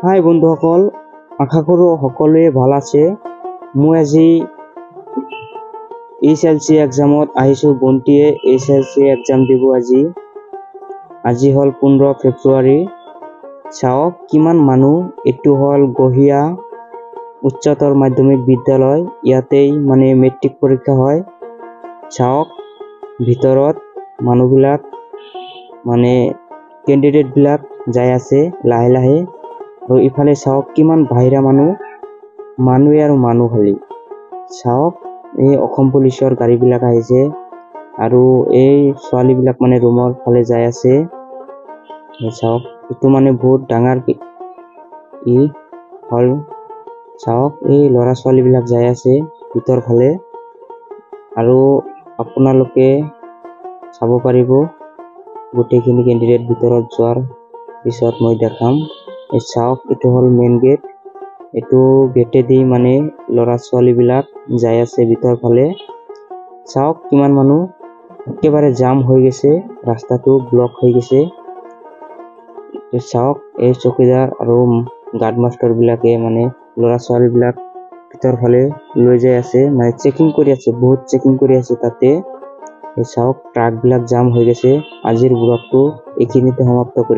হাই বন্ধুসকল, আশা কৰোঁ সকলোৱে ভাল আছে। মই আজি SLC এক্সামত আহিছোঁ। ভণ্টিয়ে SLC এক্সাম দিব আজি হ'ল 15 ফেব্ৰুৱাৰী। চাওক কিমান মানুহ। এইটো হ'ল গহিয়া উচ্চতৰ মাধ্যমিক বিদ্যালয়। ইয়াতেই মেট্ৰিক পৰীক্ষা হয়। চাওক ভিতৰত মানুহবিলাক কেণ্ডিডেট বিলাক যাই আছে লাহে লাহে। আৰু ইফালে চাওক কিমান বাহিৰা মানুহে আৰু মানুহ খালি। চাওক এই অসম পুলিচৰ গাড়ী বিলাক আহিছে আৰু এই ছোৱালী বিলাক ৰুমৰ ফালে যাই আছে। চাওক এইটো বহুত ডাঙৰ ই হল। চাওক এই ল'ৰা ছোৱালী বিলাক যাই আছে ভিতৰ ফালে আৰু আপোনালোকে চাব পাৰিব গোটেইখিনি কেণ্ডিডেট ভিতৰত যোৱাৰ পিছত মই দেখাম। চাওক এইটো হ'ল মেইন গেট। এইটো গেটেদি ল'ৰা ছোৱালী বিলাক যাই আছে ভিতৰ ফালে। চাওক কিমান মানুহ, একেবাৰে জাম হৈ গৈছে, ৰাস্তাটো ব্লক হৈ গৈছে। চাওক এই চকীদাৰ আৰু গাৰ্ড মাষ্টাৰ বিলাকে ল'ৰা ছোৱালী বিলাক ভিতৰ ফালে লৈ যাই আছে, চেকিং কৰি আছে, বহুত চেকিং কৰি আছে তাতে। চাওক ট্ৰাক বিলাক জাম হৈ গৈছে। আজিৰ ব্লগটো এইখিনিতে সমাপ্ত কৰি